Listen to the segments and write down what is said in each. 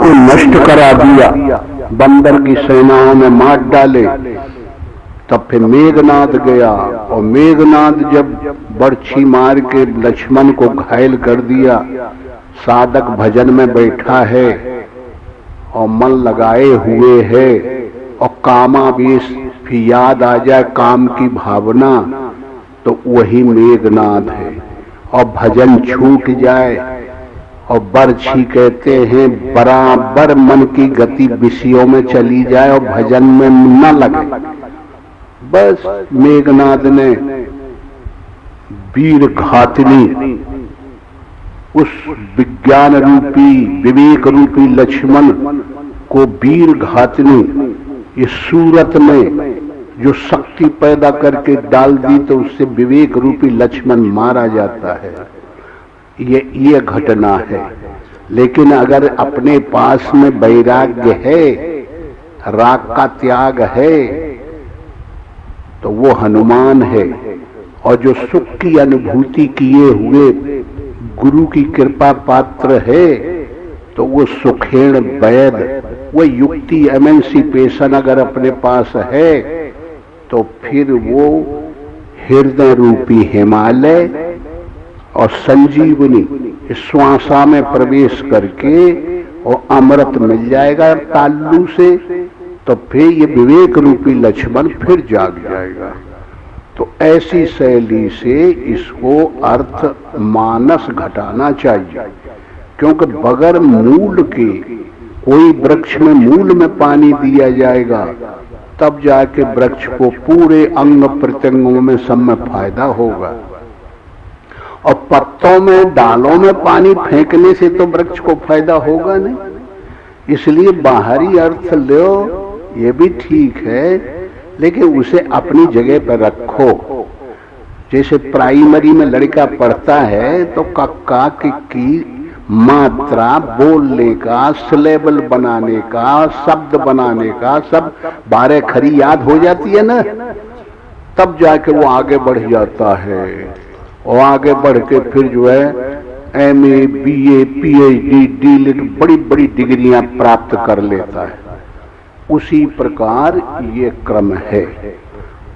को नष्ट करा दिया, बंदर की सेनाओं ने मार डाले। तब फिर मेघनाद गया और मेघनाद जब बर्छी मार के लक्ष्मण को घायल कर दिया, साधक भजन में बैठा है और मन लगाए हुए है और कामावेश भी याद आ जाए, काम की भावना, तो वही मेघनाद है। और भजन छूट जाए और बर्छी कहते हैं बराबर मन की गति विषयों में चली जाए और भजन में न लगे, बस मेघनाद ने वीर घातनी उस विज्ञान रूपी विवेक रूपी लक्ष्मण को वीर घातनी इस सूरत में जो शक्ति पैदा करके डाल दी, तो उससे विवेक रूपी लक्ष्मण मारा जाता है। ये घटना है। लेकिन अगर अपने पास में वैराग्य है, राग का त्याग है, तो वो हनुमान है। और जो सुख की अनुभूति किए हुए गुरु की कृपा पात्र है, तो वो सुखेण वैद, वो युक्ति एमेंसिपेशन अगर अपने पास है, तो फिर वो हृदय रूपी हिमालय और संजीवनी इस श्वासा में प्रवेश करके और अमृत मिल जाएगा ताल्लू से, तो फिर ये विवेक रूपी लक्ष्मण फिर जाग जाएगा। तो ऐसी शैली से इसको अर्थ मानस घटाना चाहिए, क्योंकि बगैर मूल के कोई वृक्ष में मूल में पानी दिया जाएगा, तब जाके वृक्ष को पूरे अंग प्रत्यंगों में सब में फायदा होगा। और पत्तों में डालों में पानी फेंकने से तो वृक्ष को फायदा होगा नहीं। इसलिए बाहरी अर्थ लो, ये भी ठीक है, लेकिन उसे अपनी जगह पर रखो। जैसे प्राइमरी में लड़का पढ़ता है तो कक्का की मात्रा बोलने का, सिलेबल बनाने का, शब्द बनाने का सब 12 खरी याद हो जाती है ना, तब जाके वो आगे बढ़ जाता है। और आगे बढ़ के फिर जो है MA, BA, PhD, D.Litt बड़ी बड़ी डिग्रियां प्राप्त कर लेता है। उसी प्रकार ये क्रम है।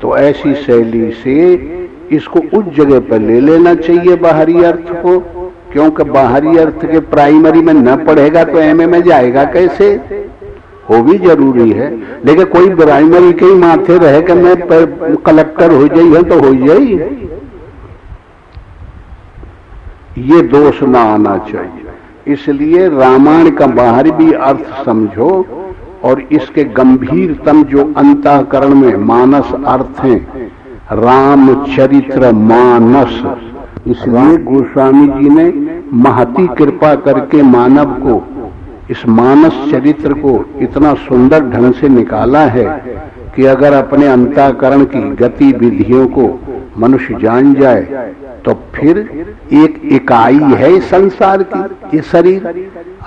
तो ऐसी शैली से इसको उस जगह पर ले लेना चाहिए बाहरी अर्थ को, क्योंकि बाहरी अर्थ के प्राइमरी में न पढ़ेगा तो MA में जाएगा कैसे? वो भी जरूरी है। लेकिन कोई प्राइमरी के ही माथे रहे कि मैं कलेक्टर हो जाइए तो हो जाइए, ये दोष ना आना चाहिए। इसलिए रामायण का बाहरी भी अर्थ समझो और इसके गंभीरतम जो अंतःकरण में मानस अर्थ हैं, रामचरित्र मानस। इसलिए गोस्वामी जी ने महती कृपा करके मानव को इस मानस चरित्र को इतना सुंदर ढंग से निकाला है कि अगर अपने अंतःकरण की गतिविधियों को मनुष्य जान जाए तो फिर एक इकाई है संसार की ये शरीर,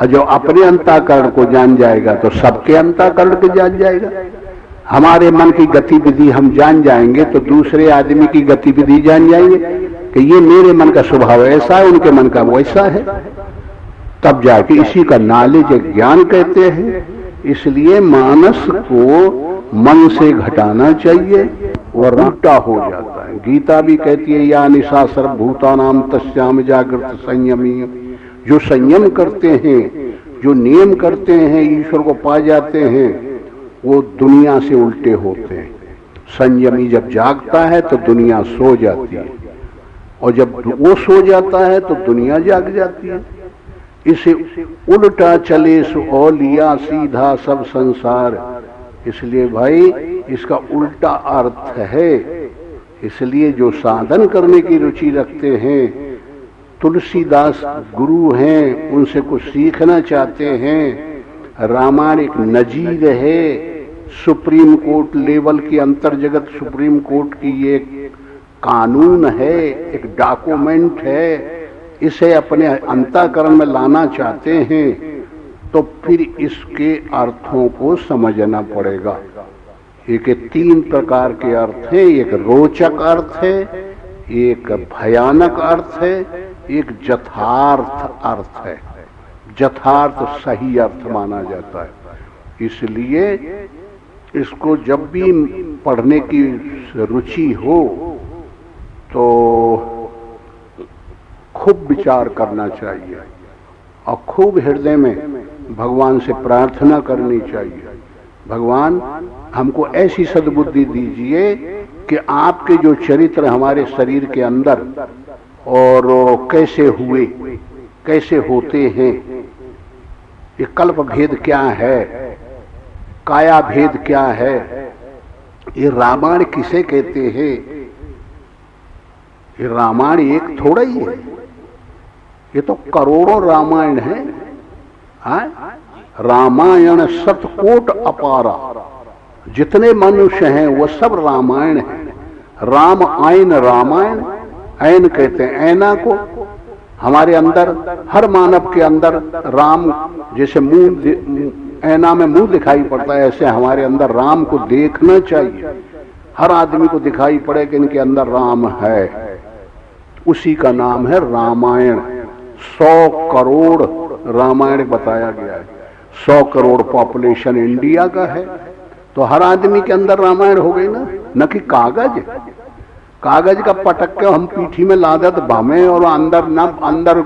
और जो अपने अंतःकरण को जान जाएगा तो सबके अंतःकरण को जान जाएगा। हमारे मन की गतिविधि हम जान जाएंगे तो दूसरे आदमी की गतिविधि जान जाएंगे कि ये मेरे मन का स्वभाव ऐसा है, उनके मन का वैसा है। तब जाके इसी का नॉलेज ज्ञान कहते हैं। इसलिए मानस को मन से घटाना चाहिए और उल्टा हो जाता है। गीता भी कहती है या निशा सर्वभूतानाम तस्याम जागृत संयमी। जो संयम करते हैं, जो नियम करते हैं, ईश्वर को पा जाते हैं, वो दुनिया से उल्टे होते हैं। संयमी जब जागता है तो दुनिया सो जाती है, और जब वो सो जाता है तो दुनिया जाग जाती है। इसे उल्टा चले सो लिया सीधा सब संसार। इसलिए भाई इसका उल्टा अर्थ है। इसलिए जो साधन करने की रुचि रखते हैं, तुलसीदास गुरु हैं, उनसे कुछ सीखना चाहते हैं, रामायण एक नजीर है, सुप्रीम कोर्ट लेवल की अंतर जगत सुप्रीम कोर्ट की ये कानून है, एक डॉक्यूमेंट है। इसे अपने अंतःकरण में लाना चाहते हैं तो फिर इसके अर्थों को समझना पड़ेगा। एक 3 प्रकार के अर्थ हैं। एक रोचक अर्थ है, एक भयानक अर्थ है, एक यथार्थ अर्थ है। यथार्थ सही अर्थ माना जाता है। इसलिए इसको जब भी पढ़ने की रुचि हो तो खूब विचार करना चाहिए और खूब हृदय में भगवान से प्रार्थना करनी चाहिए, भगवान हमको ऐसी सद्बुद्धि दीजिए कि आपके जो चरित्र हमारे शरीर के अंदर और कैसे हुए, कैसे होते हैं, ये कल्प भेद क्या है, काया भेद क्या है, ये रामायण किसे कहते हैं। ये रामायण एक थोड़ा ही है, ये तो करोड़ों रामायण है। रामायण शतकोट अपारा, जितने मनुष्य हैं वो सब रामायण है। राम आयन रामायण, ऐन कहते हैं ऐना को। हमारे अंदर हर मानव के अंदर राम जैसे मुंह ऐना में मुंह दिखाई पड़ता है, ऐसे हमारे अंदर राम को देखना चाहिए। हर आदमी को दिखाई पड़े कि इनके अंदर राम है, उसी का नाम है रामायण। 100 करोड़ रामायण बताया गया है। 100 करोड़ पॉपुलेशन इंडिया का है, तो हर आदमी के अंदर रामायण हो गई ना, न कि कागज। कागज का पटक के हम पीठी में लादत भामे और अंदर न अंदर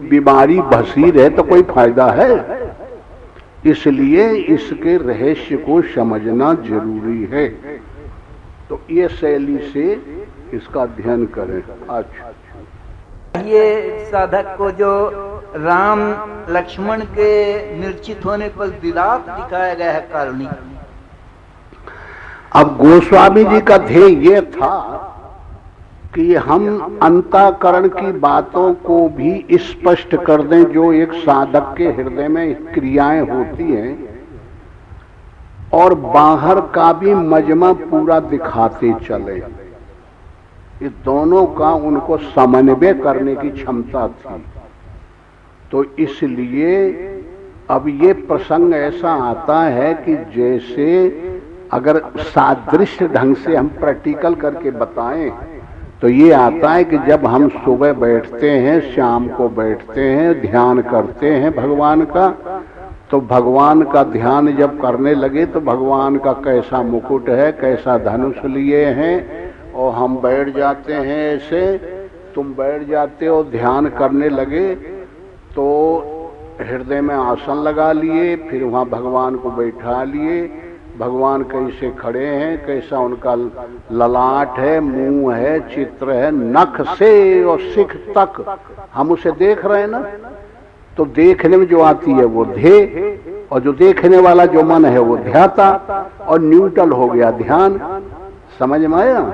बीमारी भसीर है तो कोई फायदा है। इसलिए इसके रहस्य को समझना जरूरी है। तो ये शैली से इसका अध्ययन करें। अच्छा, ये साधक को जो राम लक्ष्मण के निर्चित होने पर विलाप दिखाया गया है कारुणी। अब गोस्वामी जी का ध्येय ये था कि हम अंतःकरण की बातों को भी स्पष्ट कर दें, जो एक साधक के हृदय में क्रियाएं होती हैं, और बाहर का भी मजमा पूरा दिखाते चले। ये दोनों का उनको समन्वय करने की क्षमता थी। तो इसलिए अब ये प्रसंग ऐसा आता है कि जैसे अगर सादृश्य ढंग से हम प्रैक्टिकल करके बताएं तो ये आता है कि जब हम सुबह बैठते हैं, शाम को बैठते हैं, ध्यान करते हैं भगवान का, तो भगवान का ध्यान जब करने लगे तो भगवान का कैसा मुकुट है, कैसा धनुष लिए हैं, और हम बैठ जाते हैं ऐसे। तुम बैठ जाते हो, ध्यान करने लगे तो हृदय में आसन लगा लिए, फिर वहां भगवान को बैठा लिए। भगवान कैसे खड़े हैं, कैसा उनका ललाट है, मुंह है, चित्र है, नख से और सिख तक हम उसे देख रहे हैं ना। तो देखने में जो आती है वो ध्येय, और जो देखने वाला जो मन है वो ध्याता, और न्यूट्रल हो गया ध्यान। समझ में आया?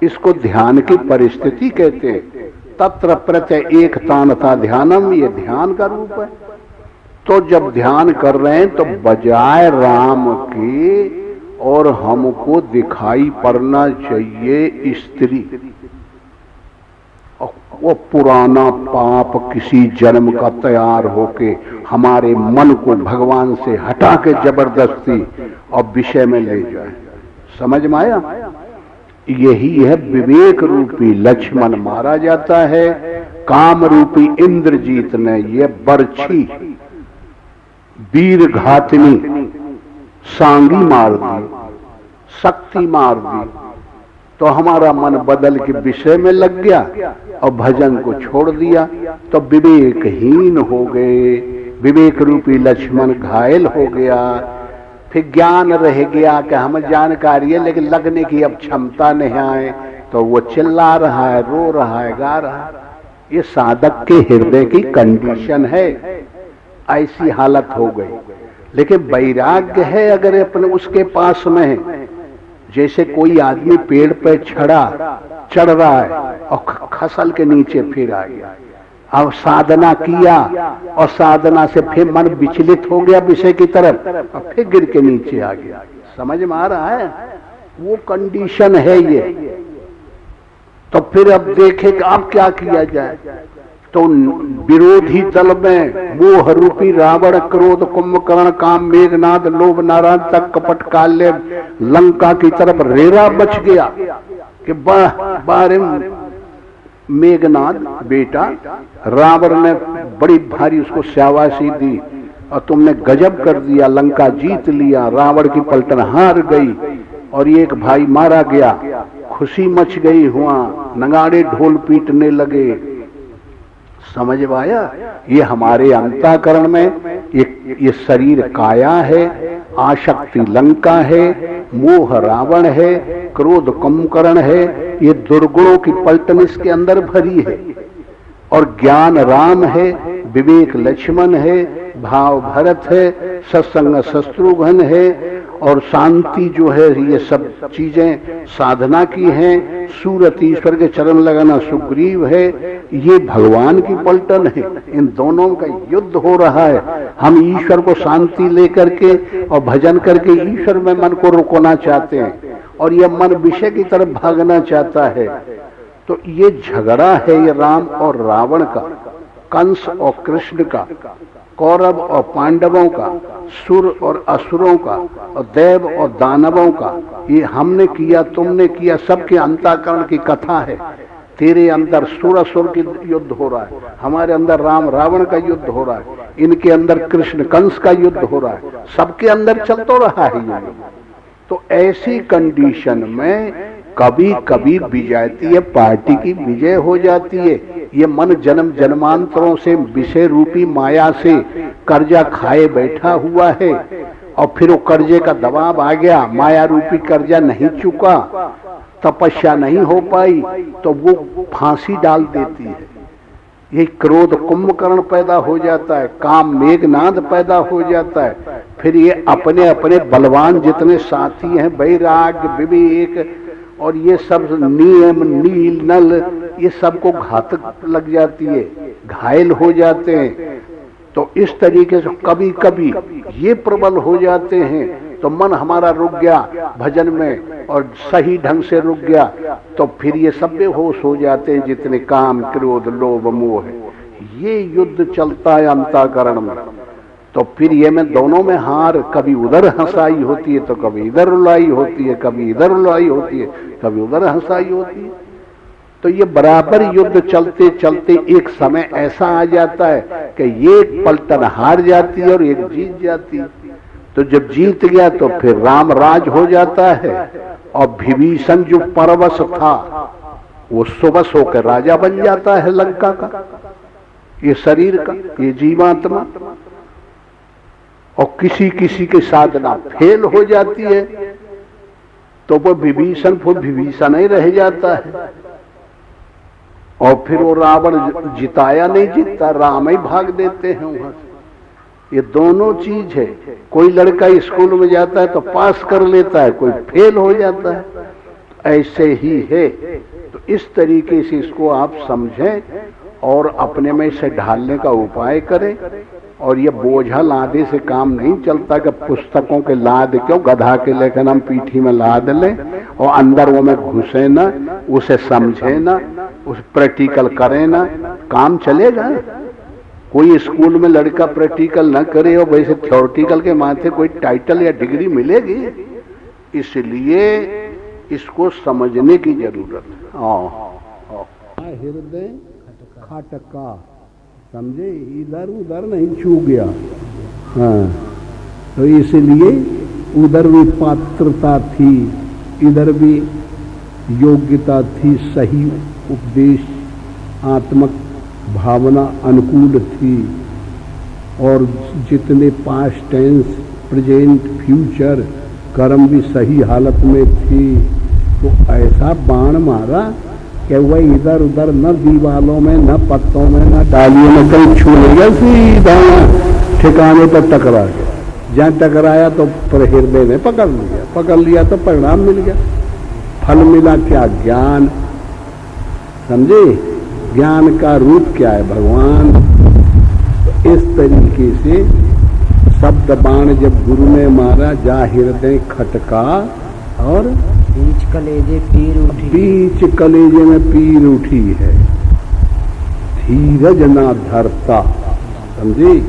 इसको ध्यान की परिस्थिति कहते हैं। तत्र प्रत्यय एक तानता ध्यानम, ये ध्यान का रूप है। तो जब ध्यान कर रहे हैं तो बजाय राम के और हमको दिखाई पड़ना चाहिए स्त्री, और वो पुराना पाप किसी जन्म का तैयार होके हमारे मन को भगवान से हटा के जबरदस्ती और विषय में ले जाए। समझ में आया? यही है विवेक रूपी लक्ष्मण मारा जाता है। काम रूपी इंद्रजीत ने ये बर्छी वीर घातनी सांगी मार दी, शक्ति मार दी, तो हमारा मन बदल के विषय में लग गया और भजन को छोड़ दिया, तो विवेकहीन हो गए। विवेक रूपी लक्ष्मण घायल हो गया। फिर ज्ञान रह गया कि हमें जानकारी है लेकिन लगने की अब क्षमता नहीं आए, तो वो चिल्ला रहा है, रो रहा है, गा रहा है। ये साधक के हृदय की कंडीशन है। ऐसी हालत हो गई। लेकिन वैराग्य है अगर अपने उसके पास में है, जैसे कोई आदमी पेड़ पे चढ़ रहा है और खसल के नीचे फिर आ गया। अब साधना किया और साधना से फिर मन विचलित हो गया विषय की तरफ और फिर गिर के नीचे आ गया। समझ में आ रहा है? वो कंडीशन है ये। तो फिर अब देखे कि अब क्या किया जाए। तो विरोधी दल में मोह रूपी रावण, क्रोध, कुंभकर्ण, काम, मेघनाद, लोभ, नारायण तक कपट काल्य लंका की तरफ रेरा बच गया कि बारे मेघनाद बेटा, रावण ने बड़ी भारी उसको शाबाशी दी और तुमने गजब कर दिया, लंका जीत लिया, रावण की पलटन हार गई और एक भाई मारा गया। खुशी मच गई, हुआ नगाड़े ढोल पीटने लगे। समझ पाया? ये हमारे अंतःकरण में ये शरीर काया है, आसक्ति लंका है, मोह रावण है, क्रोध कुंभकर्ण है, ये दुर्गुणों की पलटन इसके अंदर भरी है। और ज्ञान राम है, विवेक लक्ष्मण है, भाव भरत है, सत्संग शत्रुघ्न है, और शांति जो है ये सब चीजें साधना की हैं। सूरत ईश्वर के चरण लगाना सुग्रीव है। ये भगवान की पलटन है। इन दोनों का युद्ध हो रहा है। हम ईश्वर को शांति लेकर के और भजन करके ईश्वर में मन को रुकना चाहते हैं और यह मन विषय की तरफ भागना चाहता है। तो ये झगड़ा है ये राम और रावण का, कंस और कृष्ण का, कौरव और पांडवों का, सुर और असुरों का, और देव और दानवों का। ये हमने किया, तुमने किया, सबके अंतःकरण की कथा है। तेरे अंदर सुर असुर की युद्ध हो रहा है, हमारे अंदर राम रावण का युद्ध हो रहा है, इनके अंदर कृष्ण कंस का युद्ध हो रहा है, सबके अंदर चल तो रहा है ये। तो ऐसी कंडीशन में कभी कभी विजयती है, पार्टी की विजय हो जाती है। ये मन जन्म जन्मांतरों से विषय रूपी माया से कर्जा खाए बैठा हुआ है और फिर वो कर्जे का दबाव आ गया, माया रूपी कर्जा नहीं चुका, तपस्या नहीं हो पाई, तो वो फांसी डाल देती है। ये क्रोध कुंभकर्ण पैदा हो जाता है, काम मेघनाद पैदा हो जाता है। फिर ये अपने अपने बलवान जितने साथी हैं, वैराग्य विवेक और ये सब नियम नील नल, ये सबको घातक लग जाती है, घायल हो जाते हैं। तो इस तरीके से कभी कभी ये प्रबल हो जाते हैं तो मन हमारा रुक गया भजन में और सही ढंग से रुक गया, तो फिर ये सब बेहोश हो जाते हैं जितने काम क्रोध लोभ मोह है। ये युद्ध चलता है अंतःकरण में। तो फिर ये में दोनों में हार, कभी उधर हंसाई होती है तो कभी इधर रुलाई होती है, कभी इधर रुलाई होती है, कभी उधर हंसाई होती है। तो ये बराबर युद्ध चलते चलते एक समय ऐसा आ जाता है कि एक पलटन हार जाती है और एक जीत जाती है। तो जब जीत गया तो फिर राम राज हो जाता है और विभीषण जो परवश था वो सुबस होकर राजा बन जाता है लंका का, ये शरीर का, ये जीवात्मा। और किसी किसी की साधना फेल हो जाती है तो वो विभीषण ही रह जाता है और फिर वो रावण जिताया नहीं जीतता, राम ही भाग देते हैं वहां से। ये दोनों चीज है। कोई लड़का स्कूल में जाता है तो पास कर लेता है, कोई फेल हो जाता है, ऐसे ही है। तो इस तरीके से इसको आप समझें और अपने में से ढालने का उपाय करें। और ये बोझा लादे से काम नहीं चलता कि पुस्तकों के लाद क्यों, गधा के लेकर हम पीठी में लाद लें और अंदर वो में घुसे ना, उसे समझे ना, उस प्रैक्टिकल करें ना, काम चलेगा। कोई स्कूल में लड़का प्रैक्टिकल न करे और वैसे थ्योरेटिकल के माथे कोई टाइटल या डिग्री मिलेगी। इसलिए इसको समझने की जरूरत है। हृदय खटका, समझे, इधर उधर नहीं छू गया। हाँ, तो इसलिए उधर भी पात्रता थी, इधर भी योग्यता थी, सही उपदेश आत्मक भावना अनुकूल थी और जितने पास्ट टेंस प्रेजेंट फ्यूचर कर्म भी सही हालत में थी। तो ऐसा बाण मारा कि वह इधर उधर न दीवालों में, न पत्तों में, न डालियों में कहीं छू नहीं गया, सीधा ठिकाने पर टकरा गया। जहाँ टकराया तो हृदय ने पकड़ लिया तो परिणाम मिल गया। फल मिला क्या? ज्ञान। समझे, ज्ञान का रूप क्या है? भगवान। तो इस तरीके से शब्द बाण जब गुरु ने मारा, जा हृदय खटका और बीच कलेजे पीर उठी, बीच कलेजे में पीर उठी है, धीरज ना धरता। समझे,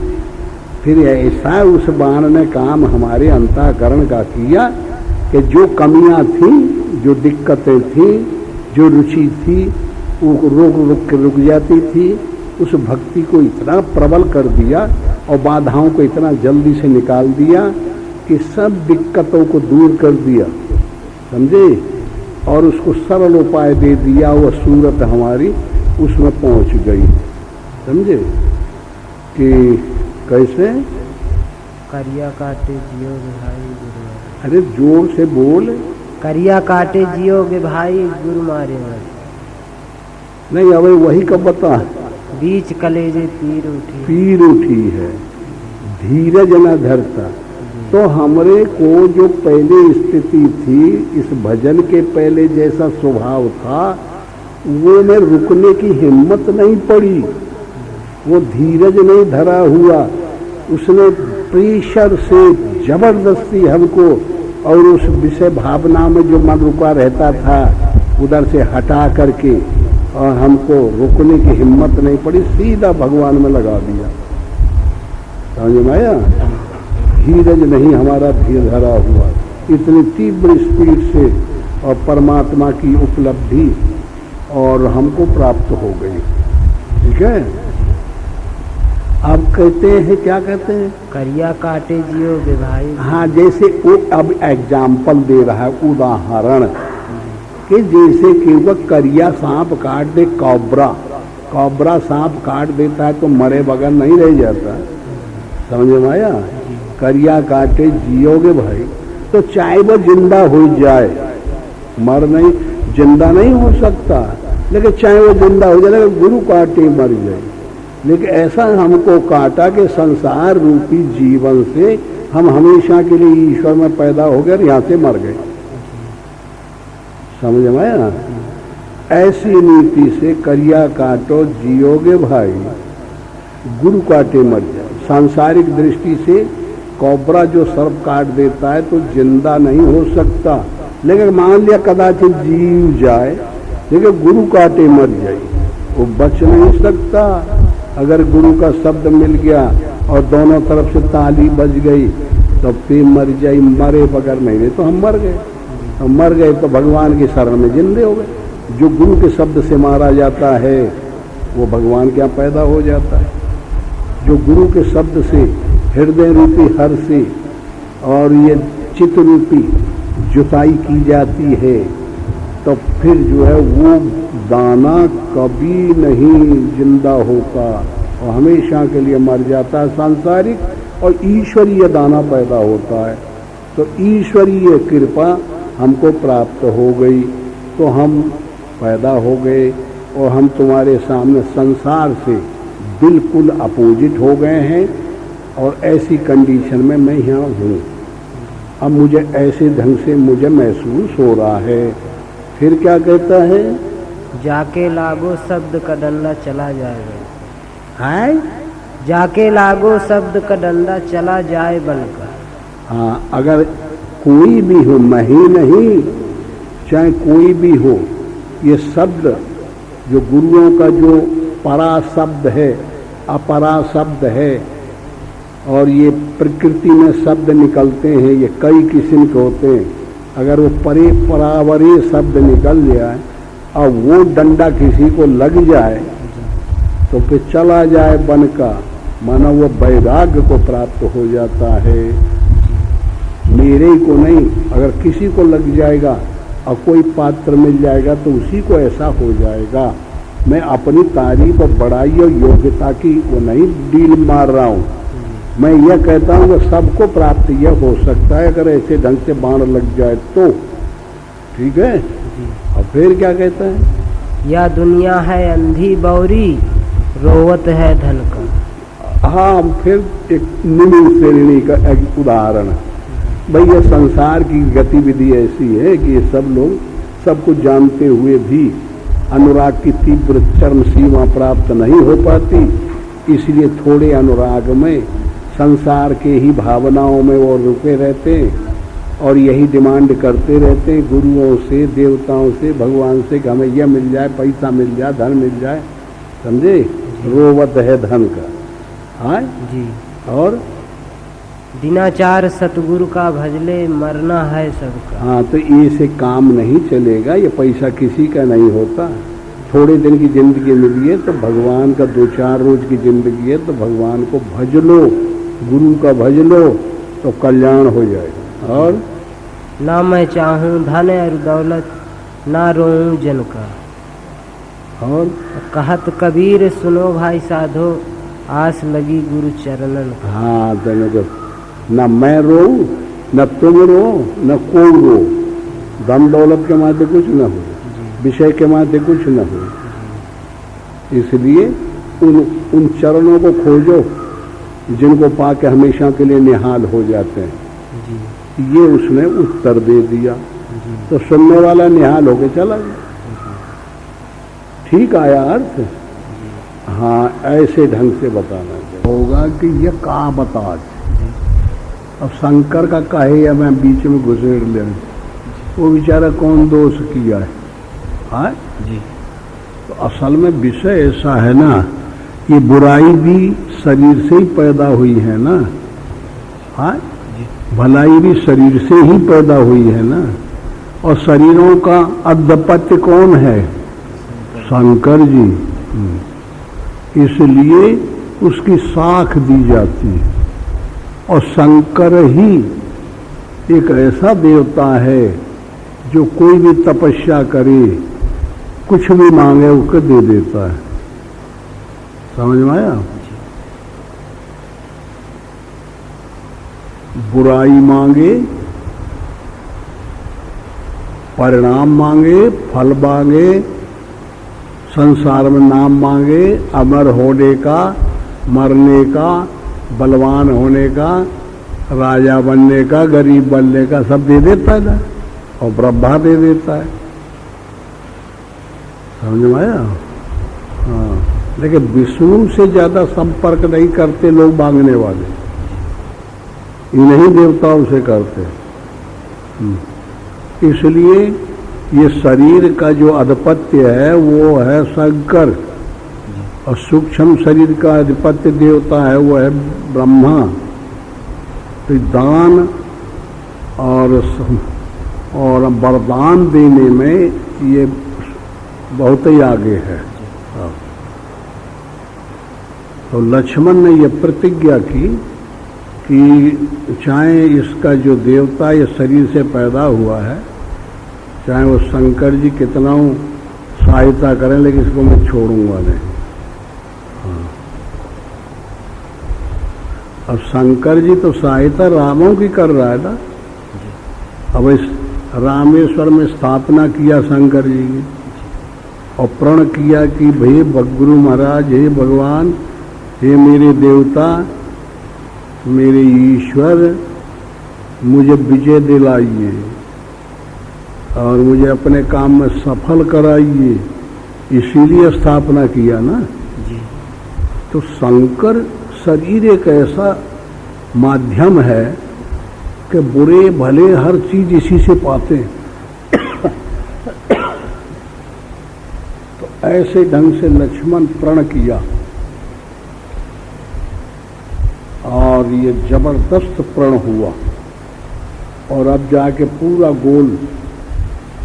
फिर ऐसा उस बाण ने काम हमारे अंतःकरण का किया कि जो कमियां थी, जो दिक्कतें थी, जो रुचि थी, वो रुक जाती थी। उस भक्ति को इतना प्रबल कर दिया और बाधाओं को इतना जल्दी से निकाल दिया कि सब दिक्कतों को दूर कर दिया, समझे, और उसको सरल उपाय दे दिया। वह सूरत हमारी उसमें पहुंच गई, समझे कि कैसे। करिया काटे जियोगे भाई गुरु मारे। अरे जोर से बोल। करिया काटे जियोगे भाई गुरु मारे मारे। नहीं, अब वही कब बता। बीच कलेजे पीर उठी है, धीरज न धरता। तो हमरे को जो पहले स्थिति थी, इस भजन के पहले जैसा स्वभाव था, वो में रुकने की हिम्मत नहीं पड़ी, वो धीरज नहीं धरा हुआ। उसने प्रेशर से जबरदस्ती हमको, और उस विषय भावना में जो मन रुका रहता था उधर से हटा करके, और हमको रुकने की हिम्मत नहीं पड़ी, सीधा भगवान में लगा दिया। समझ में आया। धीरज नहीं हमारा धीर धरा हुआ, इतनी तीव्र स्पीड से और परमात्मा की उपलब्धि और हमको प्राप्त हो गई। ठीक है। अब कहते हैं, क्या कहते हैं, करिया काटे जियोगे भाई। हाँ, जैसे वो अब एग्जाम्पल दे रहा है, उदाहरण, कि जैसे कि वह करिया सांप काट दे, कॉबरा सांप काट देता है तो मरे बगैर नहीं रह जाता। समझ में आया। करिया काटे जियोगे भाई, तो चाहे वो जिंदा हो जाए, मर नहीं, जिंदा नहीं हो सकता, लेकिन चाहे वो जिंदा हो जाए, गुरु काटे मर जाए। लेकिन ऐसा हमको काटा कि संसार रूपी जीवन से हम हमेशा के लिए ईश्वर में पैदा हो गए, यहाँ से मर गए। समझ में आया। ऐसी नीति से करिया काटो जियोगे भाई, गुरु काटे मर जाए। सांसारिक दृष्टि से कॉबरा जो सर्प काट देता है तो जिंदा नहीं हो सकता, लेकिन मान लिया कदाचित जीव जाए, लेकिन गुरु काटे मर जाए, वो बच नहीं सकता। अगर गुरु का शब्द मिल गया और दोनों तरफ से ताली बज गई तो फिर मर जाए, मरे बगैर नहीं रहे तो हम मर गए। हम मर गए तो भगवान की शरण में जिंदे हो गए। जो गुरु के शब्द से मारा जाता है वो भगवान के यहाँ पैदा हो जाता है। जो गुरु के शब्द से, हृदय रूपी हर से और ये चित्त रूपी जुताई की जाती है, तो फिर जो है वो दाना कभी नहीं जिंदा होता और हमेशा के लिए मर जाता है। सांसारिक और ईश्वरीय दाना पैदा होता है। तो ईश्वरीय कृपा हमको प्राप्त हो गई तो हम पैदा हो गए और हम तुम्हारे सामने संसार से बिल्कुल अपोजिट हो गए हैं। और ऐसी कंडीशन में मैं यहाँ हूँ। अब मुझे ऐसे ढंग से मुझे महसूस हो रहा है। फिर क्या कहता है, जाके लागो शब्द का डंडा चला जाएगा। है जाके लागो शब्द का डंडा चला जाए बनकर। हाँ, अगर कोई भी हो, मैं ही नहीं, चाहे कोई भी हो, ये शब्द जो गुरुओं का जो परा शब्द है, अपरा शब्द है, और ये प्रकृति में शब्द निकलते हैं, ये कई किस्म के होते हैं। अगर वो परे परावरे शब्द निकल जाए और वो डंडा किसी को लग जाए तो फिर चला जाए बन का, माना वो वैराग्य को प्राप्त हो जाता है। मेरे को नहीं, अगर किसी को लग जाएगा और कोई पात्र मिल जाएगा तो उसी को ऐसा हो जाएगा। मैं अपनी तारीफ और बड़ाई और योग्यता की वो नहीं डील मार रहा हूँ। मैं यह कहता हूँ कि सबको प्राप्त यह हो सकता है अगर ऐसे ढंग से बाण लग जाए तो। ठीक है। और फिर क्या कहता है, यह दुनिया है अंधी बौरी, रोवत है धन का। हाँ, फिर एक निम्न श्रेणी का एक उदाहरण। भाई ये संसार की गतिविधि ऐसी है कि ये सब लोग सब कुछ जानते हुए भी अनुराग की तीव्र चरम सीमा प्राप्त नहीं हो पाती, इसलिए थोड़े अनुराग में संसार के ही भावनाओं में वो रुके रहते हैं और यही डिमांड करते रहते हैं गुरुओं से, देवताओं से, भगवान से कि हमें यह मिल जाए, पैसा मिल जाए, धन मिल जाए। समझे। रोवत है धन का। हाँ जी। और दिनाचार सतगुरु का भजले, मरना है सबका। हाँ, तो ये से काम नहीं चलेगा। ये पैसा किसी का नहीं होता। थोड़े दिन की जिंदगी मिली है तो भगवान का 2-4 रोज की जिंदगी है तो भगवान को भज लो, गुरु का भज लो तो कल्याण हो जाएगा। और ना मैं चाहूँ धन और दौलत, ना रोऊं जन का। और कहत कबीर सुनो भाई साधो, आस लगी गुरु चरणन का। हाँ तो न मैं रो, न तुम रो, न कोई रो। धन दौलत के माथे कुछ न हो, विषय के माथे कुछ न हो। इसलिए उन चरणों को खोजो जिनको पाके हमेशा के लिए निहाल हो जाते हैं। ये उसने उत्तर दे दिया तो सुनने वाला निहाल होके चला गया। ठीक आया अर्थ? हाँ, ऐसे ढंग से बताना होगा कि ये कहाँ बता। अब शंकर का कहे या मैं बीच में घुसेड़ ले, वो बेचारा कौन दोष किया है? हाँ जी। तो असल में विषय ऐसा है ना, ये बुराई भी शरीर से ही पैदा हुई है ना। हाँ, भलाई भी शरीर से ही पैदा हुई है ना। और शरीरों का अधिपत्य कौन है? शंकर जी। इसलिए उसकी साख दी जाती है। और शंकर ही एक ऐसा देवता है जो कोई भी तपस्या करे, कुछ भी मांगे उसको दे देता है। समझ में आया? बुराई मांगे, परिणाम मांगे, फल मांगे, संसार में नाम मांगे, अमर होने का, मरने का, बलवान होने का, राजा बनने का, गरीब बनने का, सब दे देता है ना। और ब्रह्मा दे देता है। समझ में आया? हाँ, लेकिन विष्णु से ज्यादा संपर्क नहीं करते लोग मांगने वाले, इन्हीं देवताओं से करते। इसलिए ये शरीर का जो अधिपत्य है वो है शंकर, और सूक्ष्म शरीर का अधिपत्य देवता है वो है ब्रह्मा। तो दान और वरदान देने में ये बहुत ही आगे है। तो लक्ष्मण ने ये प्रतिज्ञा की कि चाहे इसका जो देवता ये शरीर से पैदा हुआ है, चाहे वो शंकर जी कितना सहायता करें, लेकिन इसको मैं छोड़ूंगा नहीं। हाँ। अब शंकर जी तो सहायता रामों की कर रहा है ना। अब इस रामेश्वर में स्थापना किया शंकर जी की, और प्रण किया कि भई गुरु महाराज, हे भगवान, हे मेरे देवता, मेरे ईश्वर, मुझे विजय दिलाइए और मुझे अपने काम में सफल कराइए। इसीलिए स्थापना किया ना जी। तो शंकर शरीर एक ऐसा माध्यम है कि बुरे भले हर चीज इसी से पाते हैं। तो ऐसे ढंग से लक्ष्मण प्रण किया और ये जबरदस्त प्रण हुआ। और अब जाके पूरा गोल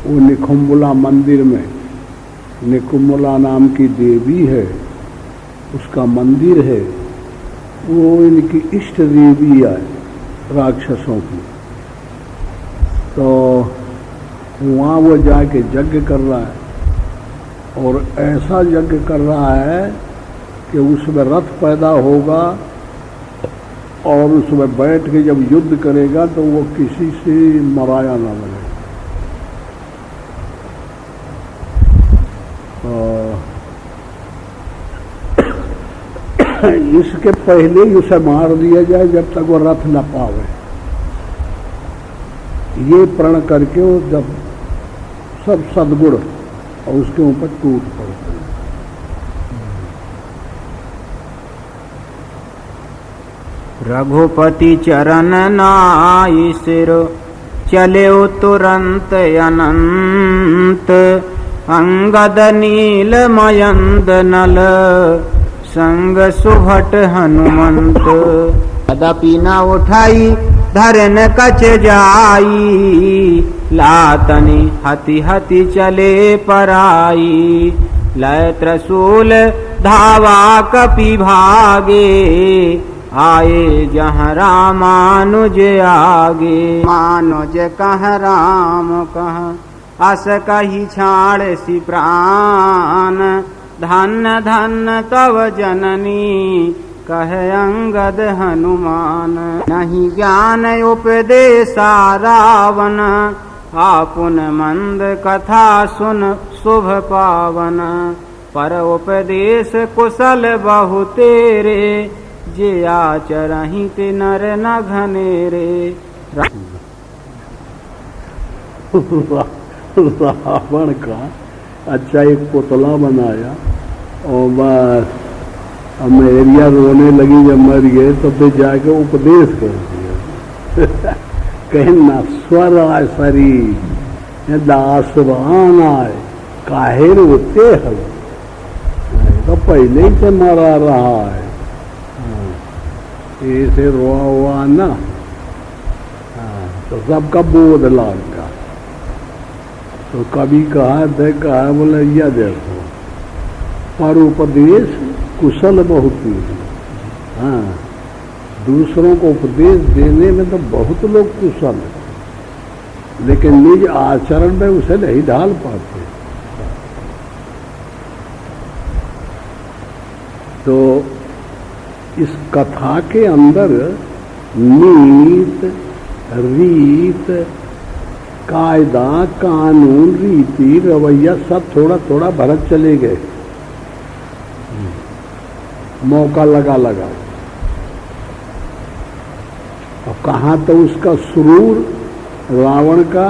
वो निकुंबला मंदिर में, निकुंबला नाम की देवी है, उसका मंदिर है, वो इनकी इष्ट देवी है राक्षसों की। तो वहाँ वो जाके यज्ञ कर रहा है, और ऐसा यज्ञ कर रहा है कि उसमें रथ पैदा होगा, और उसमें बैठ के जब युद्ध करेगा तो वो किसी से मराया ना बने। इसके पहले ही उसे मार दिया जाए जब तक वो रथ न पावे। ये प्रण करके वो जब सब सद्गुण और उसके ऊपर टूट पड़ते हैं। रघुपति चरण नाई सिर, चले तुरंत अनंत, अंगद नील मयंद नल, संग सुभट हनुमंत। कदपि न उठाई धरन कछ जाई, लातनि हति हति चले पराई, लय त्रिशूल धावा कपि भागे, आए जहाँ रामानुज आगे। मानुज कह राम कह, अस कही छाड़ सी प्राण, धन्य धन्य तव जननी, कह अंगद हनुमान। नहीं ज्ञान उपदेशा रावण, आपुन मंद कथा सुन शुभ पावन। पर उपदेश कुशल बहु तेरे, जे आचरहि ते नर न घनेरे। रावण का अच्छा एक पुतला बनाया और बस अब मेरिया रोने लगी जब मर गए तो फिर जाके उपदेश कर दिया। कहना स्वर आय शरीर दासवान आए, काहे रोते हल, तो पहले ही से मरा रहा है, ऐसे रोआ हुआ ना, तो सबका बोध लाग गया। तो कभी कहा बोले यह देखो, पर उपदेश कुशल बहुत ही। हाँ, दूसरों को उपदेश देने में तो बहुत लोग कुशल हैं, लेकिन निज आचरण में उसे नहीं ढाल पाते। तो इस कथा के अंदर नीत, रीत, कायदा, कानून, रीति, रवैया सब थोड़ा थोड़ा भरत चले गए, मौका लगा लगा। और कहाँ तो उसका सुरूर रावण का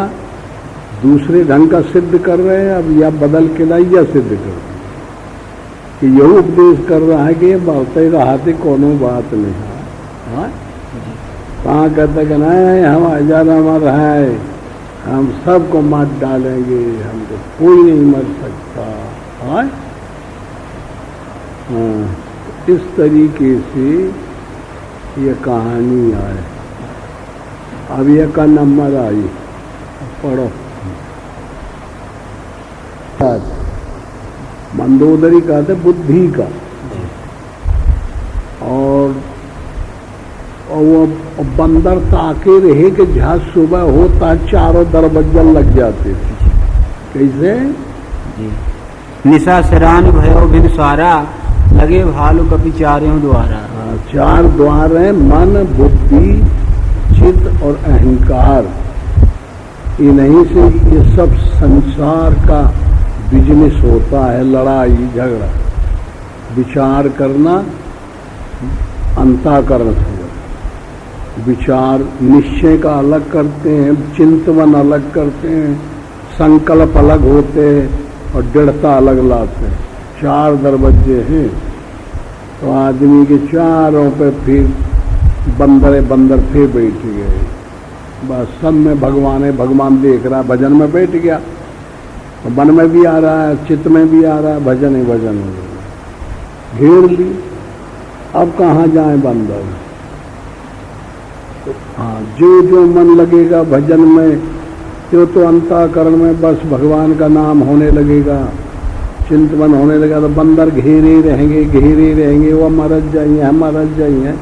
दूसरे ढंग का सिद्ध कर रहे हैं, अब या बदल के लाइया सिद्ध कर रहे हैं कि यही उपदेश कर रहा है कि ये बढ़ते ही रहा थे, कोनो बात नहीं है। कहाँ कहते कि नहीं हम हजार अमर है, हम सबको मार डालेंगे, हमको कोई नहीं मर सकता। हाँ, इस तरीके से ये कहानी आए। अब ये का नंबर आई, पढ़ो। मंदोदरी कहते बुद्धि का, और वो बंदर ताके रहे कि जहाँ सुबह होता चारों दरवाजे लग जाते थे। कैसे? निशा शरान भयो बिन सारा, लगे भालू कपि चारों द्वारा। चार द्वार हैं, मन, बुद्धि, चित्त और अहंकार। इन्हीं से ये सब संसार का बिजनेस होता है, लड़ाई झगड़ा। विचार करना अंतःकरण से, विचार निश्चय का अलग करते हैं, चिंतवन अलग करते हैं, संकल्प अलग होते हैं और दृढ़ता अलग लाते हैं। चार दरवाजे हैं, तो आदमी के चारों पे फिर बंदर फिर बैठ गए। बस सब में भगवान है, भगवान देख रहा है, भजन में बैठ गया, तो मन में भी आ रहा है, चित्त में भी आ रहा है, भजन ही भजन हो घेर ली। अब कहाँ जाए बंदर? हाँ, जो जो मन लगेगा भजन में, तो अंतःकरण में बस भगवान का नाम होने लगेगा, चिंतन होने लगेगा, तो बंदर घेरे रहेंगे, वो मरज जाइए, हम मरज जाइए,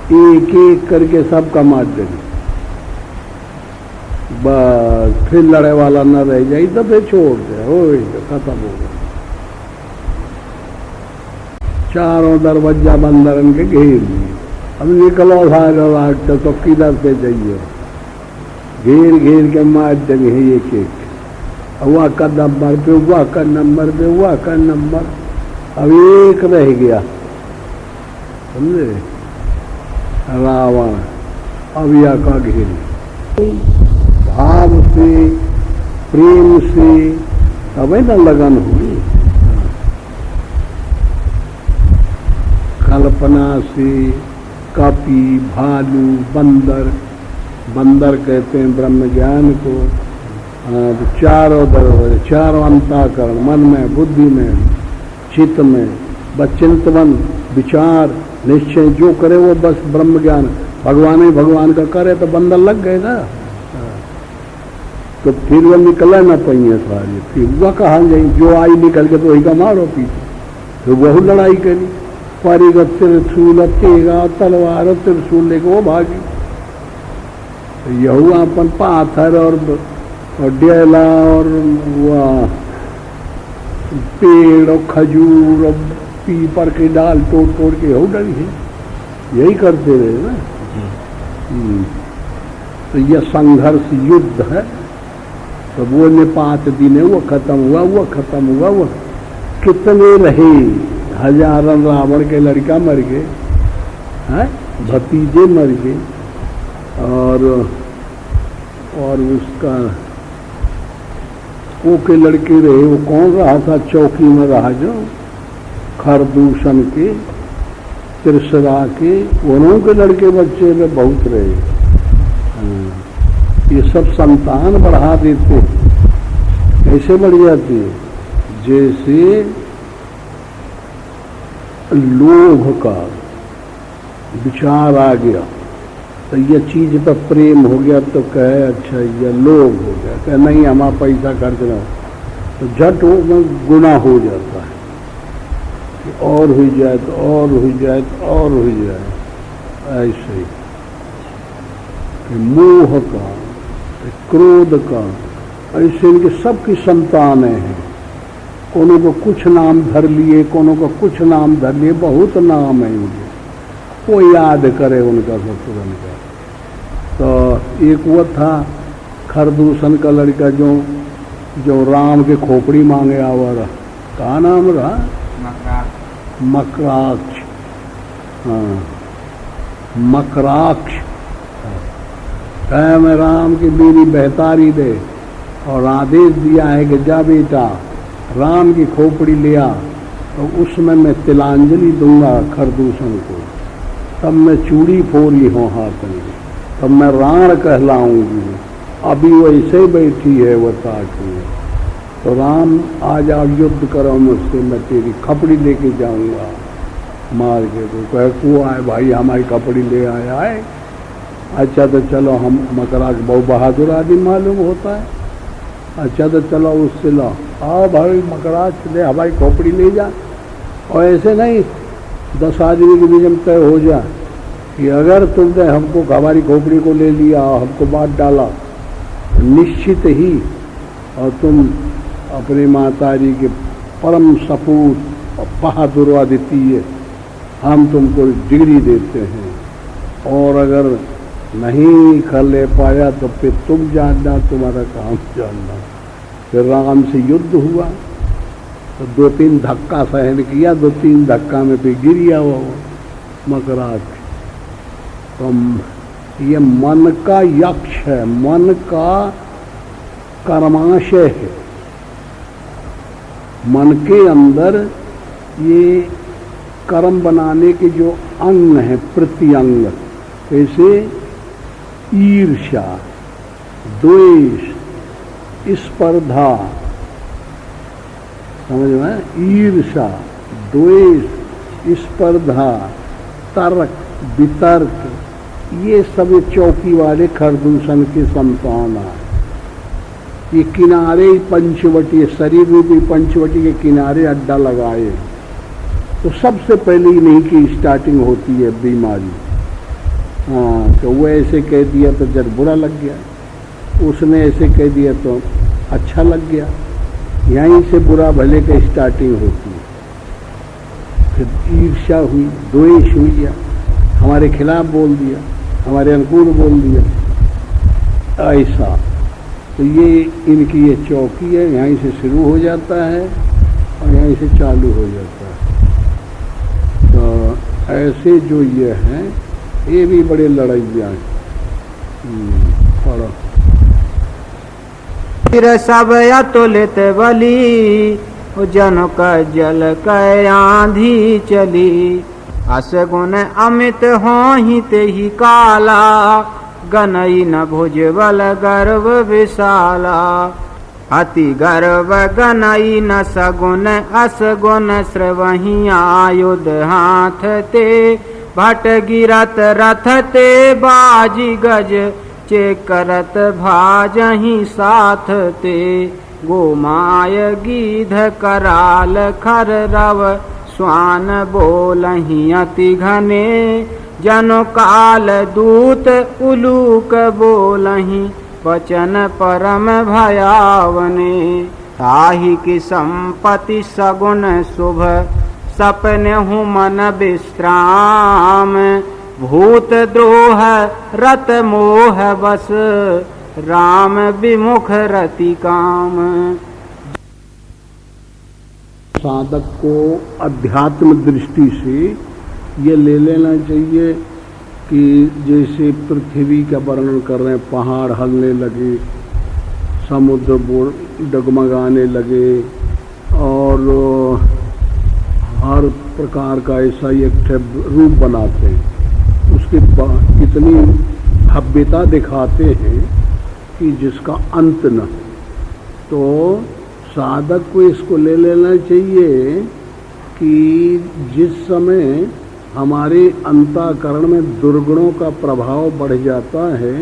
एक एक करके सबका मार देंगे। बस फिर लड़े वाला न रह जाए तो फिर छोड़ दे, हो खत्म हो गया। चारों दरवाजा बंदरन के घेर दिए। अब निकलो भागो तो किधर से जाइए, घेर के मार देंगे एक एक, हुआ का नंबर पे, हुआ का नंबर पे, हुआ का नंबर। अब एक रह गया, समझे, रावण। अब या का घेर भाव से, प्रेम से तब न लगन हुई, कल्पना से कपि, भालू, बंदर कहते हैं ब्रह्म ज्ञान को। तो चारों दरवाजे, चारों अंतःकरण, मन में, बुद्धि में, चित्त में, बस चिंतवन, विचार, निश्चय जो करे वो बस ब्रह्म ज्ञान, भगवान ही भगवान का करे, तो बंदर लग गए ना। तो फिर वो निकला ना पहिए सारे, फिर वह कहाँ जाए, जो आई निकल के तो वही का मारो पीछे, तो वह लड़ाई करी, परिगत त्रिशूल तेगा तलवार त्रिशूल लेके वो भागी। यहू अपन पाथर और डेला और वह पेड़ और खजूर और पीपर के डाल तोड़ तोड़ के यहू डरी है, यही करते रहे ना। तो यह संघर्ष युद्ध है। तो वो ने 5 दिन वो खत्म हुआ, वो खत्म हुआ, वो कितने रहे, हजारों रावण के लड़का मर गए हैं, भतीजे मर गए, और उसका वो के लड़के रहे, वो कौन रहा था चौकी में रहा जो, खरदूषण के, त्रिशरा के, उन्हों के लड़के बच्चे में बहुत रहे। ये सब संतान बढ़ा देते, कैसे बढ़ जाती है, जैसे लोभ का विचार आ गया, तो ये चीज पर प्रेम हो गया, तो कहे अच्छा ये लोभ हो गया, कहे नहीं हमारा पैसा खर्च ना हो, तो झट वो गुना हो जाता है, और हो जाए तो और हो जाए तो और हो जाए। ऐसे ही मोह का, क्रोध का, ऐसे इनके सबकी संतानें हैं। कोनो को कुछ नाम धर लिए, कोनो को कुछ नाम धर लिए, बहुत नाम है इनके, वो याद करे उनका ससुरन का। तो एक वो था खरदूषण का लड़का जो राम के खोपड़ी मांगे आवा रहा, कहा नाम रहा, मकराक्ष। हाँ, मकराक्ष कहे मैं राम की मेरी बेहतारी दे, और आदेश दिया है कि जा बेटा राम की खोपड़ी ले आ, तो उसमें मैं तिलांजलि दूंगा खरदूषण को, तब मैं चूड़ी फोड़ी हूँ हाथ में, तब मैं राण कहलाऊंगी। अभी वो ऐसे बैठी है वो ताक में, तो राम आ जाओ युद्ध करो मुझसे, मैं तेरी खपड़ी लेके जाऊंगा मार के। तो कहे को आए भाई हमारी खपड़ी ले आया है, अच्छा तो चलो, हम मकराक बहुत बहादुर आदमी मालूम होता है, अच्छा तो चलो उससे लो, आओ भाई मकराक ले हमारी खोपड़ी ले जा। और ऐसे नहीं 10 आदमी के बीच में तय हो जाए कि अगर तुमने हमको हमारी खोपड़ी को ले लिया, हमको बांट डाला, निश्चित ही और तुम अपनी माताजी के परम सपूत और बहादुर अद्वितीय, हम तुमको डिग्री देते हैं, और अगर नहीं कर ले पाया तो फिर तुम जानना, तुम्हारा काम जानना। फिर राम से युद्ध हुआ, तो 2-3 धक्का सहन किया, 2-3 धक्का में फिर गिर गया वो मकराक। तो ये मन का यक्ष है, मन का कर्माशय है, मन के अंदर ये कर्म बनाने के जो अंग हैं, प्रत्यंग, ऐसे ईर्ष्या, द्वेष, स्पर्धा, समझ में, ईर्ष्या, द्वेष, स्पर्धा, तर्क, वितर्क, ये सब चौकी वाले खरदूषण की संतान है। ये किनारे पंचवटी, शरीर रूपी पंचवटी के किनारे अड्डा लगाए, तो सबसे पहले इन्हीं की स्टार्टिंग होती है बीमारी। हाँ, तो वो ऐसे कह दिया तो जब बुरा लग गया, उसने ऐसे कह दिया तो अच्छा लग गया, यहीं से बुरा भले का स्टार्टिंग होती है। फिर ईर्ष्या हुई, द्वेष हुई, हमारे खिलाफ बोल दिया, हमारे अनुकूल बोल दिया, ऐसा। तो ये इनकी ये चौकी है, यहीं से शुरू हो जाता है और यहीं से चालू हो जाता है। तो ऐसे जो ये हैं, ये भी बड़े लड़ाइयाँ हैं। पढ़ो। फिर सब अतुलित बली, जन का जल कै आंधी चली, असगुन अमित होहि तेहि काला, गनई न भुजबल गर्व विशाला, अति गर्व गनई न सगुन असगुन, श्रवहि आयुध हाथ ते, भट गिरत रथ ते, बाजी गज चेकरत भाजहि साथ ते गोमाय गीध कराल खर रव स्वान बोलहि अति घने जनो काल दूत उलूक बोलहि वचन परम भयावने ताहि की संपत्ति सगुन शुभ सपने हूँ मन विश्राम भूत द्रोह रत मोह बस राम विमुख रति काम। साधक को अध्यात्म दृष्टि से ये ले लेना चाहिए कि जैसे पृथ्वी का वर्णन कर रहे हैं, पहाड़ हलने लगे, समुद्र डगमगाने लगे और हर प्रकार का ऐसा एक रूप बनाते हैं, उसके इतनी भव्यता दिखाते हैं कि जिसका अंत न। तो साधक को इसको ले लेना चाहिए कि जिस समय हमारे अंतःकरण में दुर्गुणों का प्रभाव बढ़ जाता है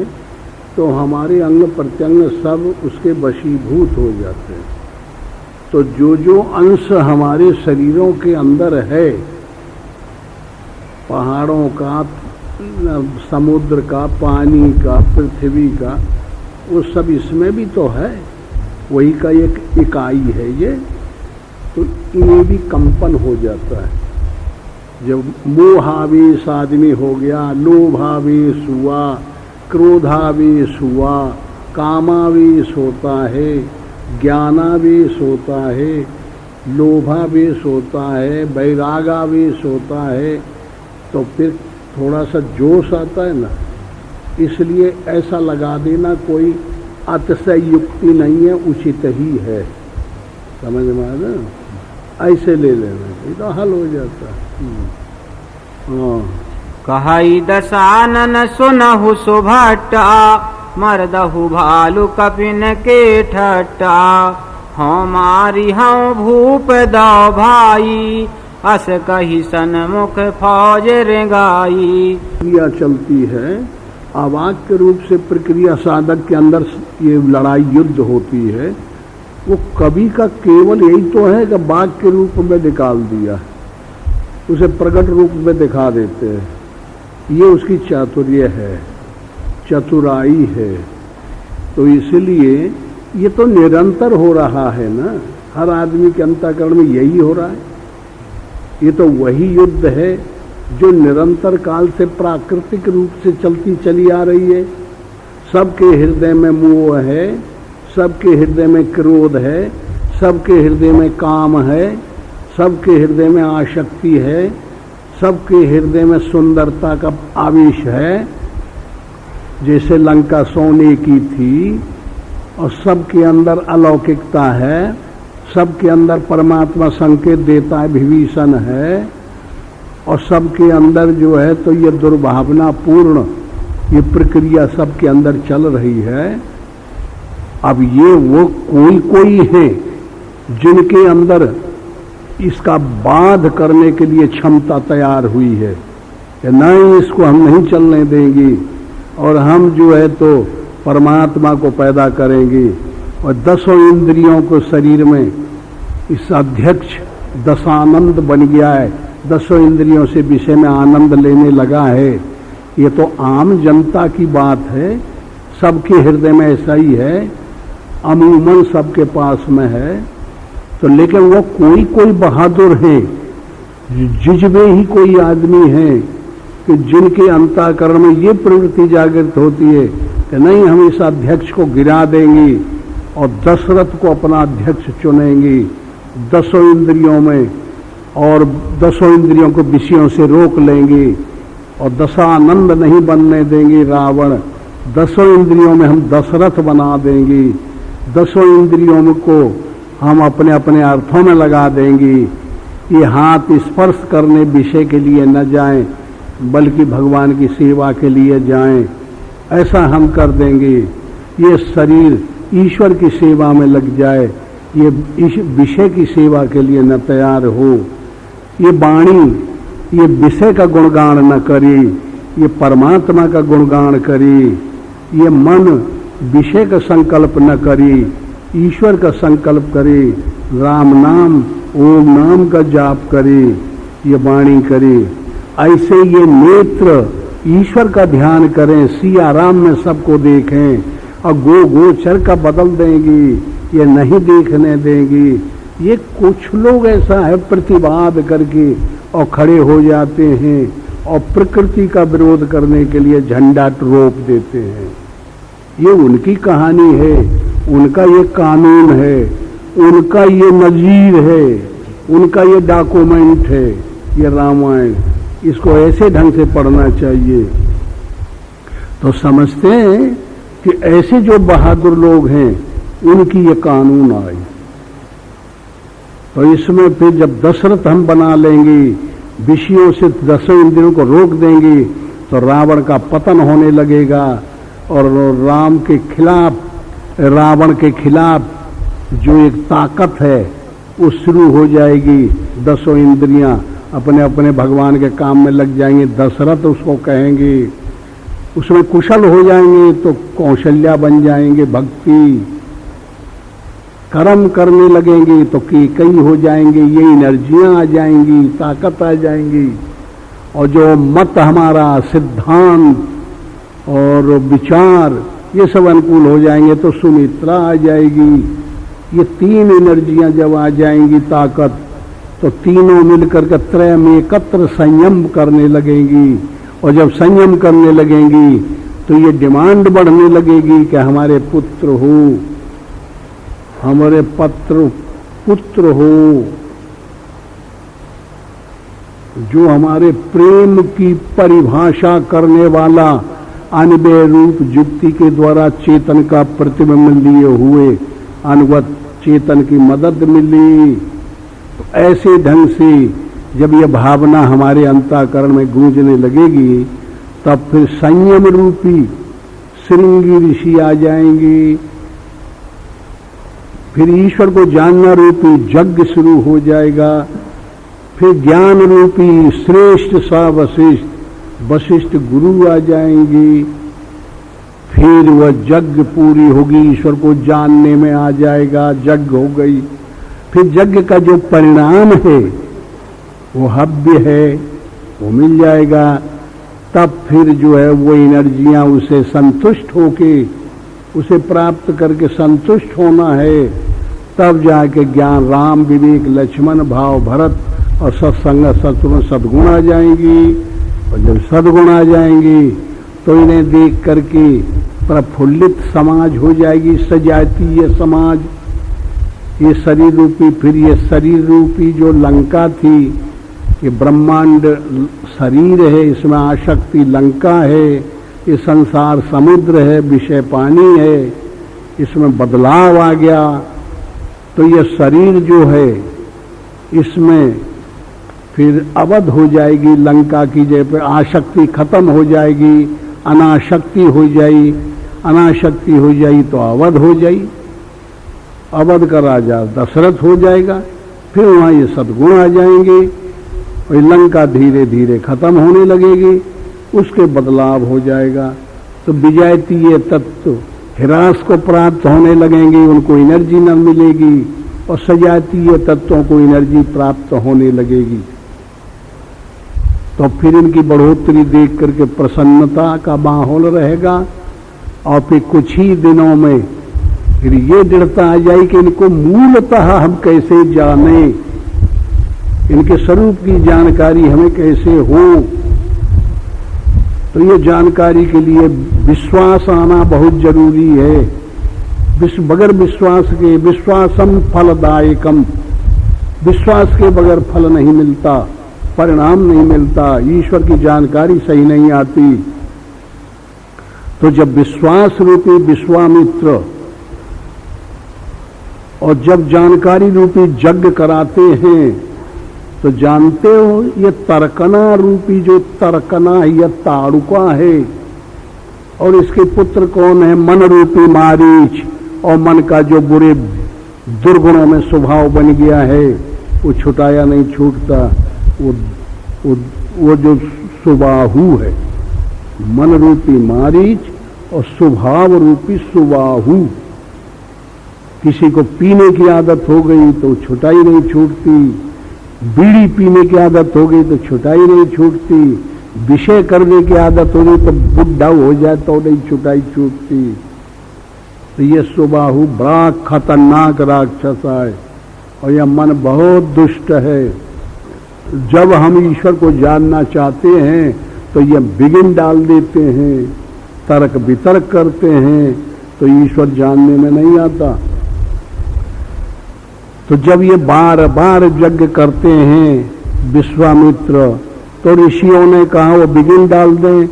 तो हमारे अंग प्रत्यंग सब उसके वशीभूत हो जाते हैं। तो जो जो अंश हमारे शरीरों के अंदर है, पहाड़ों का, समुद्र का, पानी का, पृथ्वी का, वो सब इसमें भी तो है, वही का एक इकाई है ये। तो इन्हें भी कंपन हो जाता है। जब मोहावेश आदमी हो गया, लोभावेश हुआ, क्रोधावेश हुआ, कामावेश होता है, ज्ञानावेश होता है, लोभावेश होता है, वैरागावेश होता है, तो फिर थोड़ा सा जोश आता है ना। इसलिए ऐसा लगा देना कोई अतिशय युक्ति नहीं है, उचित ही है। समझ में आया ना? ऐसे ले लेना चाहिए तो हल हो जाता है। कहई दशानन सुनहु सुभट्टा मरदहु भालु कपिन के ठट्टा हमारी हम भूप दौ भाई अस कही सन्मुख फौज रेंगाई। क्रिया चलती है, आवाज के रूप से प्रक्रिया साधक के अंदर ये लड़ाई युद्ध होती है। वो कवि का केवल यही तो है कि बाघ के रूप में निकाल दिया, उसे प्रकट रूप में दिखा देते हैं। ये उसकी चातुर्य है, चतुराई है। तो इसलिए ये तो निरंतर हो रहा है ना, हर आदमी के अंतःकरण में यही हो रहा है। ये तो वही युद्ध है जो निरंतर काल से प्राकृतिक रूप से चलती चली आ रही है। सबके हृदय में मोह है, सबके हृदय में क्रोध है, सबके हृदय में काम है, सबके हृदय में आसक्ति है, सबके हृदय में सुंदरता का आवेश है। जैसे लंका सोने की थी और सबके अंदर अलौकिकता है, सबके अंदर परमात्मा संकेत देता है, विभीषण है, और सबके अंदर जो है तो ये दुर्भावना पूर्ण ये प्रक्रिया सबके अंदर चल रही है। अब ये वो कोई कोई है जिनके अंदर इसका बाध करने के लिए क्षमता तैयार हुई है कि नहीं, इसको हम नहीं चलने देंगे और हम जो है तो परमात्मा को पैदा करेंगे। और 10 इंद्रियों को शरीर में इस अध्यक्ष दशानंद बन गया है, 10 इंद्रियों से विषय में आनंद लेने लगा है। ये तो आम जनता की बात है, सबके हृदय में ऐसा ही है, अमूमन सबके पास में है। तो लेकिन वो कोई कोई बहादुर हैं, जिजबे ही कोई आदमी हैं कि जिनके अंतःकरण में ये प्रवृत्ति जागृत होती है कि नहीं, हम इस अध्यक्ष को गिरा देंगे और दशरथ को अपना अध्यक्ष चुनेंगे 10 इंद्रियों में, और 10 इंद्रियों को विषयों से रोक लेंगे और दशानंद नहीं बनने देंगे रावण। 10 इंद्रियों में हम दशरथ बना देंगे, 10 इंद्रियों को हम अपने अपने अर्थों में लगा देंगे। ये हाथ स्पर्श करने विषय के लिए न जाएं, बल्कि भगवान की सेवा के लिए जाएं, ऐसा हम कर देंगे। ये शरीर ईश्वर की सेवा में लग जाए, ये विषय की सेवा के लिए न तैयार हो। ये वाणी ये विषय का गुणगान न करे, ये परमात्मा का गुणगान करे। ये मन विषय का संकल्प न करे, ईश्वर का संकल्प करे, राम नाम ओम नाम का जाप करे, ये वाणी करे। ऐसे ये नेत्र ईश्वर का ध्यान करें, सिया राम में सबको देखें, और गोचर का बदल देंगी, ये नहीं देखने देंगी। ये कुछ लोग ऐसा है प्रतिवाद करके और खड़े हो जाते हैं और प्रकृति का विरोध करने के लिए झंडा रोप देते हैं। ये उनकी कहानी है, उनका ये कानून है, उनका ये नजीर है, उनका ये डॉक्यूमेंट है, ये रामायण। इसको ऐसे ढंग से पढ़ना चाहिए। तो समझते हैं कि ऐसे जो बहादुर लोग हैं उनकी ये कानून आए। तो इसमें फिर जब दशरथ हम बना लेंगे, विषयों से 10 इंद्रियों को रोक देंगे, तो रावण का पतन होने लगेगा और राम के खिलाफ, रावण के खिलाफ जो एक ताकत है वो शुरू हो जाएगी। 10 इंद्रियां अपने अपने भगवान के काम में लग जाएंगे। दशरथ उसको कहेंगे, उसमें कुशल हो जाएंगे तो कौशल्या बन जाएंगे, भक्ति कर्म करने लगेंगे तो कई हो जाएंगे, ये एनर्जियां आ जाएंगी, ताकत आ जाएंगी। और जो मत हमारा सिद्धांत और विचार ये सब अनुकूल हो जाएंगे तो सुमित्रा आ जाएगी। ये 3 एनर्जियां जब आ जाएंगी ताकत, तो तीनों मिलकर के त्रय में एकत्र संयम करने लगेंगी। और जब संयम करने लगेंगी तो ये डिमांड बढ़ने लगेगी कि हमारे पुत्र हो, हमारे पुत्र हो, जो हमारे प्रेम की परिभाषा करने वाला अनवय रूप युक्ति के द्वारा चेतन का प्रतिबिंब लिए हुए अनुगत चेतन की मदद मिली। तो ऐसे ढंग से जब यह भावना हमारे अंतःकरण में गूंजने लगेगी, तब फिर संयम रूपी श्रृंगी ऋषि आ जाएंगे। फिर ईश्वर को जानना रूपी यज्ञ शुरू हो जाएगा। फिर ज्ञान रूपी श्रेष्ठ सा वशिष्ठ गुरु आ जाएंगे। फिर वह यज्ञ पूरी होगी, ईश्वर को जानने में आ जाएगा, यज्ञ हो गई। फिर यज्ञ का जो परिणाम है वो हव्य है, वो मिल जाएगा। तब फिर जो है वो एनर्जियां उसे संतुष्ट होके, उसे प्राप्त करके संतुष्ट होना है। तब जाके ज्ञान, राम, विवेक, लक्ष्मण, भाव, भरत और सत्संग, सत्सुर, सद्गुण आ जाएंगी। और जब सद्गुण आ जाएंगी तो इन्हें देख करके प्रफुल्लित समाज हो जाएगी, सजातीय समाज। ये शरीर रूपी, फिर ये शरीर रूपी जो लंका थी, ये ब्रह्मांड शरीर है, इसमें आसक्ति लंका है, ये संसार समुद्र है, विषय पानी है, इसमें बदलाव आ गया। तो ये शरीर जो है इसमें फिर अवध हो जाएगी, लंका की जगह पे आसक्ति खत्म हो जाएगी, अनासक्ति हो जाई, अनासक्ति हो जाई तो अवध हो जाई। अवध का राजा दशरथ हो जाएगा। फिर वहां ये सद्गुण आ जाएंगे और लंका धीरे धीरे खत्म होने लगेगी, उसके बदलाव हो जाएगा। तो विजयतीय तत्व हिरास को प्राप्त होने लगेंगे, उनको एनर्जी न मिलेगी, और सजातीय तत्वों को एनर्जी प्राप्त होने लगेगी। तो फिर इनकी बढ़ोतरी देख करके प्रसन्नता का माहौल रहेगा। और फिर कुछ ही दिनों में फिर ये दृढ़ता आ जाए कि इनको मूलतः हम कैसे जाने, इनके स्वरूप की जानकारी हमें कैसे हो। तो ये जानकारी के लिए विश्वास आना बहुत जरूरी है। बगैर विश्वास के, विश्वासम फलदायकम, विश्वास के बगैर फल नहीं मिलता, परिणाम नहीं मिलता, ईश्वर की जानकारी सही नहीं आती। तो जब विश्वास रूपी विश्वामित्र और जब जानकारी रूपी यज्ञ कराते हैं, तो जानते हो ये तर्कना रूपी जो तर्कना है, यह ताड़ुका है। और इसके पुत्र कौन है? मन रूपी मारीच। और मन का जो बुरे दुर्गुणों में स्वभाव बन गया है वो छुटाया नहीं छूटता, वो जो सुबाहु है, मन रूपी मारीच और स्वभाव रूपी सुबाहु। किसी को पीने की आदत हो गई तो छुटाई नहीं छूटती, बीड़ी पीने की आदत हो गई तो छुटाई नहीं छूटती, विषय करने की आदत हो गई तो बुढ़ा हो जाए तो नहीं छुटाई छूटती। तो ये सुबाहु बड़ा खतरनाक राक्षस है और यह मन बहुत दुष्ट है। जब हम ईश्वर को जानना चाहते हैं तो ये बिगिन डाल देते हैं, तर्क वितर्क करते हैं, तो ईश्वर जानने में नहीं आता। तो जब ये बार बार यज्ञ करते हैं विश्वामित्र, तो ऋषियों ने कहा वो बिगिन डाल दें,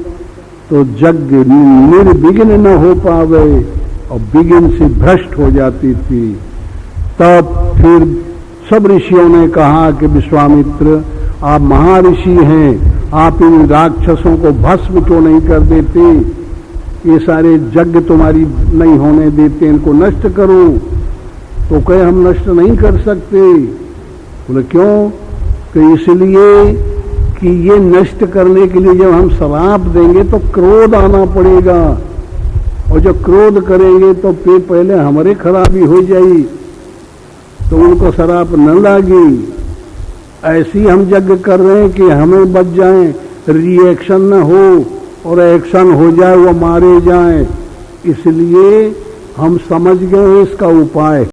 तो यज्ञ निर्विघ्न न हो पावे और बिगिन से भ्रष्ट हो जाती थी। तब फिर सब ऋषियों ने कहा कि विश्वामित्र आप महर्षि हैं, आप इन राक्षसों को भस्म क्यों नहीं कर देते, ये सारे यज्ञ तुम्हारी नहीं होने देते, इनको नष्ट करो। तो कहे हम नष्ट नहीं कर सकते। बोले क्यों? कि इसलिए कि ये नष्ट करने के लिए जब हम श्राप देंगे तो क्रोध आना पड़ेगा, और जब क्रोध करेंगे तो फिर पहले हमारे खराबी हो जाएगी, तो उनको श्राप न लागी। ऐसी हम यज्ञ कर रहे हैं कि हमें बच जाएं, रिएक्शन न हो और एक्शन हो जाए, वो मारे जाएं। इसलिए हम समझ गए इसका उपाय।